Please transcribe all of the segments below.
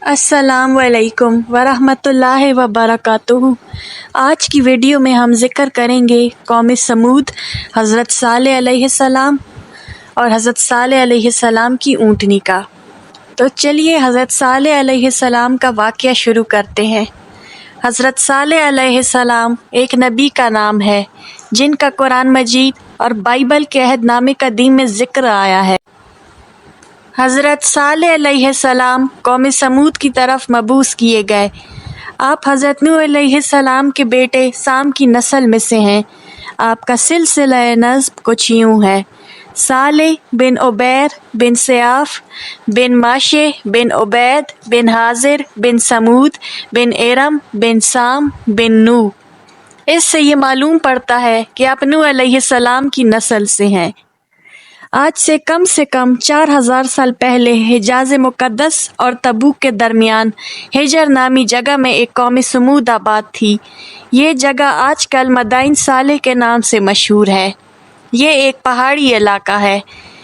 السلام علیکم ورحمۃ اللہ وبرکاتہ۔ آج کی ویڈیو میں ہم ذکر کریں گے قوم سمود، حضرت صالح علیہ السلام اور حضرت صالح علیہ السلام کی اونٹنی کا۔ تو چلیے حضرت صالح علیہ السلام کا واقعہ شروع کرتے ہیں۔ حضرت صالح علیہ السلام ایک نبی کا نام ہے جن کا قرآن مجید اور بائبل کے عہد نامے قدیم میں ذکر آیا ہے۔ حضرت صالح علیہ السلام قوم سمود کی طرف مبعوث کیے گئے۔ آپ حضرت نوح علیہ السلام کے بیٹے سام کی نسل میں سے ہیں۔ آپ کا سلسلہ نسب کچھ یوں ہے: صالح بن عبیر بن سیاف بن ماشے بن عبید بن حاضر بن سمود بن ارم بن سام بن نوح۔ اس سے یہ معلوم پڑتا ہے کہ آپ نوح علیہ السلام کی نسل سے ہیں۔ آج سے کم 4000 سال پہلے حجاز مقدس اور تبوک کے درمیان ہجر نامی جگہ میں ایک قوم سمود آباد تھی۔ یہ جگہ آج کل مدائن صالح کے نام سے مشہور ہے۔ یہ ایک پہاڑی علاقہ ہے۔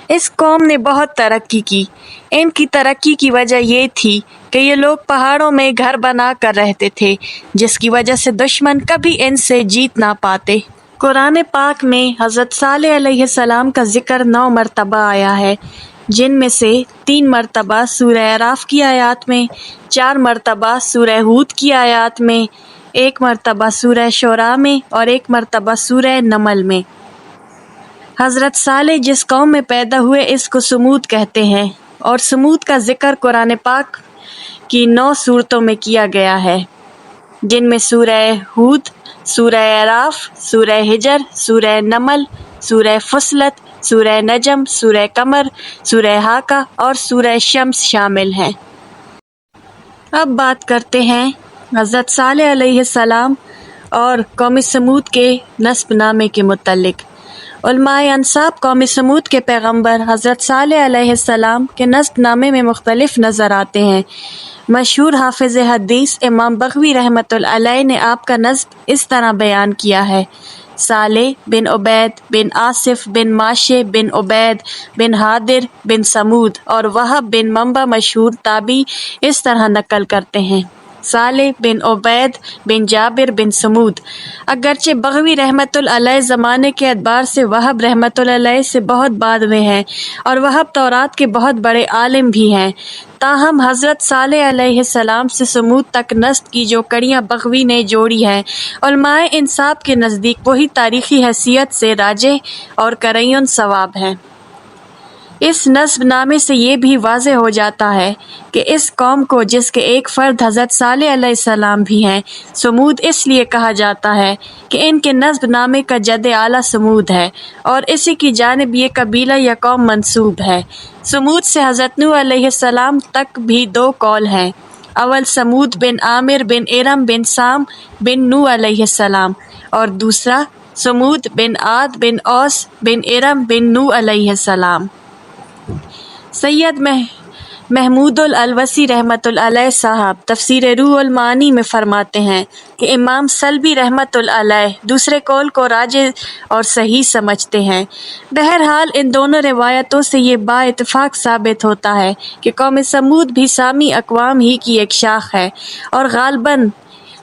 اس قوم نے بہت ترقی کی۔ ان کی ترقی کی وجہ یہ تھی کہ یہ لوگ پہاڑوں میں گھر بنا کر رہتے تھے، جس کی وجہ سے دشمن کبھی ان سے جیت نہ پاتے۔ قرآن پاک میں حضرت صالح علیہ السلام کا ذکر 9 مرتبہ آیا ہے، جن میں سے 3 مرتبہ سورہ اعراف کی آیات میں، 4 مرتبہ سورہ ہود کی آیات میں، 1 مرتبہ سورہ شعراء میں اور 1 مرتبہ سورہ نمل میں۔ حضرت صالح جس قوم میں پیدا ہوئے اس کو سمود کہتے ہیں، اور سمود کا ذکر قرآن پاک کی 9 سورتوں میں کیا گیا ہے، جن میں سورہ ہود، سورہ اعراف، سورہ ہجر، سورہ نمل، سورہ فصلت، سورہ نجم، سورہ قمر، سورہ حاقہ اور سورہ شمس شامل ہیں۔ اب بات کرتے ہیں حضرت صالح علیہ السلام اور قوم سمود کے نسب نامے کے متعلق۔ علماء انساب قوم سمود کے پیغمبر حضرت صالح علیہ السلام کے نسب نامے میں مختلف نظر آتے ہیں۔ مشہور حافظ حدیث امام بغوی رحمۃ اللہ علیہ نے آپ کا نسب اس طرح بیان کیا ہے: صالح بن عبید بن آصف بن ماشے بن عبید بن حاضر بن سمود، اور وہب بن منبع مشہور تابعی اس طرح نقل کرتے ہیں: صالح بن عبید بن جابر بن سمود۔ اگرچہ بغوی رحمۃ اللہ علیہ زمانے کے اعتبار سے وہب رحمۃ اللہ علیہ سے بہت بعد میں ہیں، اور وہب تورات کے بہت بڑے عالم بھی ہیں، تاہم حضرت صالح علیہ السلام سے سمود تک نسب کی جو کڑیاں بغوی نے جوڑی ہیں، علماء انساب کے نزدیک وہی تاریخی حیثیت سے راجح اور قرین صواب ہیں۔ اس نسب نامے سے یہ بھی واضح ہو جاتا ہے کہ اس قوم کو، جس کے ایک فرد حضرت صالح علیہ السلام بھی ہیں، سمود اس لیے کہا جاتا ہے کہ ان کے نسب نامے کا جد اعلیٰ سمود ہے، اور اسی کی جانب یہ قبیلہ یا قوم منسوب ہے۔ سمود سے حضرت نوح علیہ السلام تک بھی 2 قول ہیں: اول سمود بن عامر بن ارم بن سام بن نوح علیہ السلام، اور دوسرا سمود بن عاد بن اوس بن ارم بن نوح علیہ السلام۔ سید محمود الالوسی رحمۃ اللہ علیہ صاحب تفسیر روح المعانی میں فرماتے ہیں کہ امام سلبی رحمۃ اللہ علیہ دوسرے قول کو راجح اور صحیح سمجھتے ہیں۔ بہرحال ان دونوں روایتوں سے یہ با اتفاق ثابت ہوتا ہے کہ قوم سمود بھی سامی اقوام ہی کی ایک شاخ ہے، اور غالباً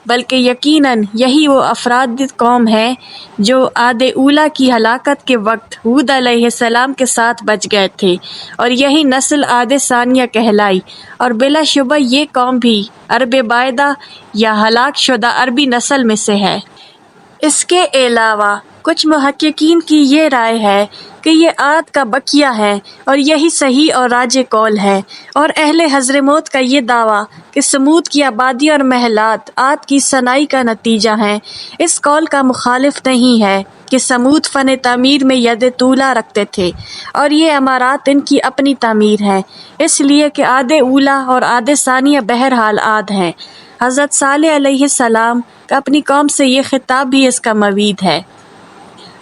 بلکہ یقیناً یہی وہ افراد قوم ہے جو عاد اولیٰ کی ہلاکت کے وقت ہود علیہ السلام کے ساتھ بچ گئے تھے، اور یہی نسل عاد ثانیہ کہلائی، اور بلا شبہ یہ قوم بھی عرب بائدہ یا ہلاک شدہ عربی نسل میں سے ہے۔ اس کے علاوہ کچھ محققین کی یہ رائے ہے کہ یہ عاد کا بقیہ ہے، اور یہی صحیح اور راجح قول ہے، اور اہل حضرموت کا یہ دعویٰ کہ سمود کی آبادی اور محلات عاد کی صناعی کا نتیجہ ہیں، اس قول کا مخالف نہیں ہے کہ سمود فن تعمیر میں ید طولیٰ رکھتے تھے، اور یہ عمارات ان کی اپنی تعمیر ہے، اس لیے کہ عاد اولیٰ اور عاد ثانیہ بہرحال عاد ہیں۔ حضرت صالح علیہ السلام کا اپنی قوم سے یہ خطاب بھی اس کا موید ہے: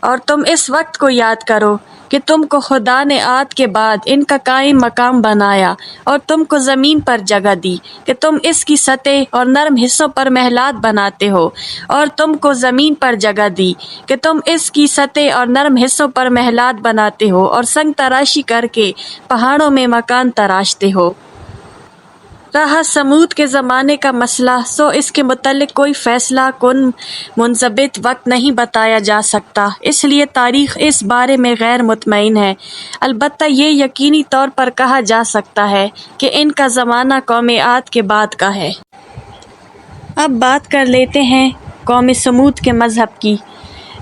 اور تم اس وقت کو یاد کرو کہ تم کو خدا نے عاد کے بعد ان کا قائم مقام بنایا، اور تم کو زمین پر جگہ دی کہ تم اس کی سطح اور نرم حصوں پر محلات بناتے ہو، اور تم کو زمین پر جگہ دی کہ تم اس کی سطح اور نرم حصوں پر محلات بناتے ہو، اور سنگ تراشی کر کے پہاڑوں میں مکان تراشتے ہو۔ رہا سمود کے زمانے کا مسئلہ، سو اس کے متعلق کوئی فیصلہ کن منضبط وقت نہیں بتایا جا سکتا، اس لیے تاریخ اس بارے میں غیر مطمئن ہے۔ البتہ یہ یقینی طور پر کہا جا سکتا ہے کہ ان کا زمانہ قوم عاد کے بعد کا ہے۔ اب بات کر لیتے ہیں قوم سمود کے مذہب کی۔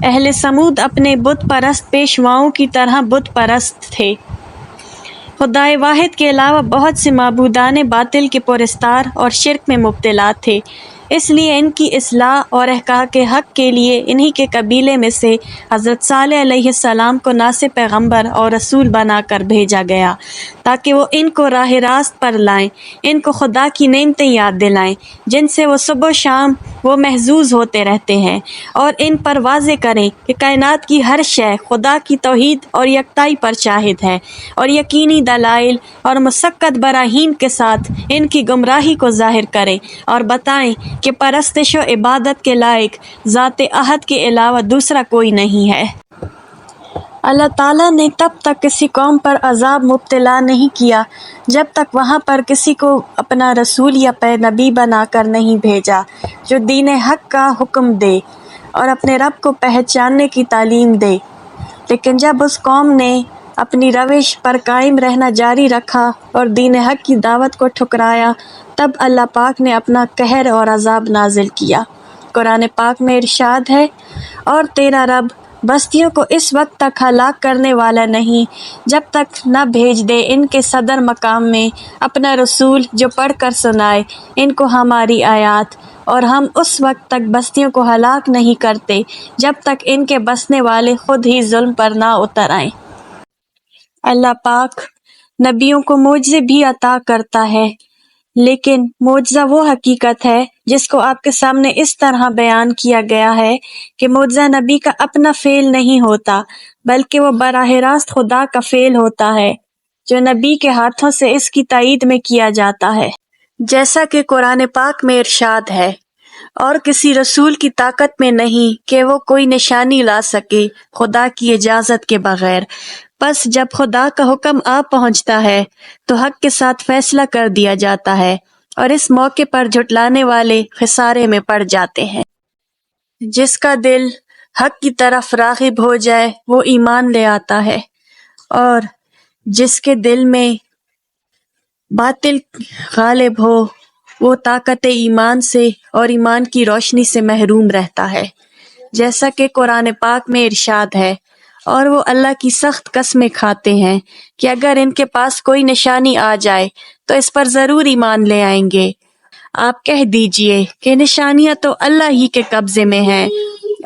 اہل سمود اپنے بت پرست پیشواؤں کی طرح بت پرست تھے۔ خدائے واحد کے علاوہ بہت سے معبودان باطل کے پرستار اور شرک میں مبتلا تھے، اس لیے ان کی اصلاح اور احقاق حق کے لیے انہی کے قبیلے میں سے حضرت صالح علیہ السلام کو ناصح پیغمبر اور رسول بنا کر بھیجا گیا تاکہ وہ ان کو راہ راست پر لائیں، ان کو خدا کی نعمتیں یاد دلائیں جن سے وہ صبح و شام وہ محظوظ ہوتے رہتے ہیں، اور ان پر واضح کریں کہ کائنات کی ہر شے خدا کی توحید اور یکتائی پر شاہد ہے، اور یقینی دلائل اور مسقط براہین کے ساتھ ان کی گمراہی کو ظاہر کریں اور بتائیں کہ پرستش و عبادت کے لائق ذات احد کے علاوہ دوسرا کوئی نہیں ہے۔ اللہ تعالیٰ نے تب تک کسی قوم پر عذاب مبتلا نہیں کیا جب تک وہاں پر کسی کو اپنا رسول یا نبی بنا کر نہیں بھیجا جو دین حق کا حکم دے اور اپنے رب کو پہچاننے کی تعلیم دے۔ لیکن جب اس قوم نے اپنی روش پر قائم رہنا جاری رکھا اور دین حق کی دعوت کو ٹھکرایا، تب اللہ پاک نے اپنا قہر اور عذاب نازل کیا۔ قرآن پاک میں ارشاد ہے، اور تیرا رب بستیوں کو اس وقت تک ہلاک کرنے والا نہیں جب تک نہ بھیج دے ان کے صدر مقام میں اپنا رسول جو پڑھ کر سنائے ان کو ہماری آیات، اور ہم اس وقت تک بستیوں کو ہلاک نہیں کرتے جب تک ان کے بسنے والے خود ہی ظلم پر نہ اتر آئیں۔ اللہ پاک نبیوں کو معجزے بھی عطا کرتا ہے، لیکن معجزہ وہ حقیقت ہے جس کو آپ کے سامنے اس طرح بیان کیا گیا ہے کہ معجزہ نبی کا اپنا فعل نہیں ہوتا بلکہ وہ براہ راست خدا کا فعل ہوتا ہے جو نبی کے ہاتھوں سے اس کی تائید میں کیا جاتا ہے، جیسا کہ قرآن پاک میں ارشاد ہے، اور کسی رسول کی طاقت میں نہیں کہ وہ کوئی نشانی لا سکے خدا کی اجازت کے بغیر، بس جب خدا کا حکم آ پہنچتا ہے تو حق کے ساتھ فیصلہ کر دیا جاتا ہے، اور اس موقع پر جھٹلانے والے خسارے میں پڑ جاتے ہیں۔ جس کا دل حق کی طرف راغب ہو جائے وہ ایمان لے آتا ہے، اور جس کے دل میں باطل غالب ہو وہ طاقت ایمان سے اور ایمان کی روشنی سے محروم رہتا ہے، جیسا کہ قرآن پاک میں ارشاد ہے، اور وہ اللہ کی سخت قسمیں کھاتے ہیں کہ اگر ان کے پاس کوئی نشانی آ جائے تو اس پر ضرور ایمان لے آئیں گے۔ آپ کہہ دیجئے کہ نشانیاں تو اللہ ہی کے قبضے میں ہیں،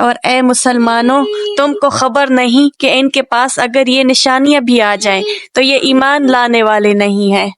اور اے مسلمانوں تم کو خبر نہیں کہ ان کے پاس اگر یہ نشانیاں بھی آ جائیں تو یہ ایمان لانے والے نہیں ہیں۔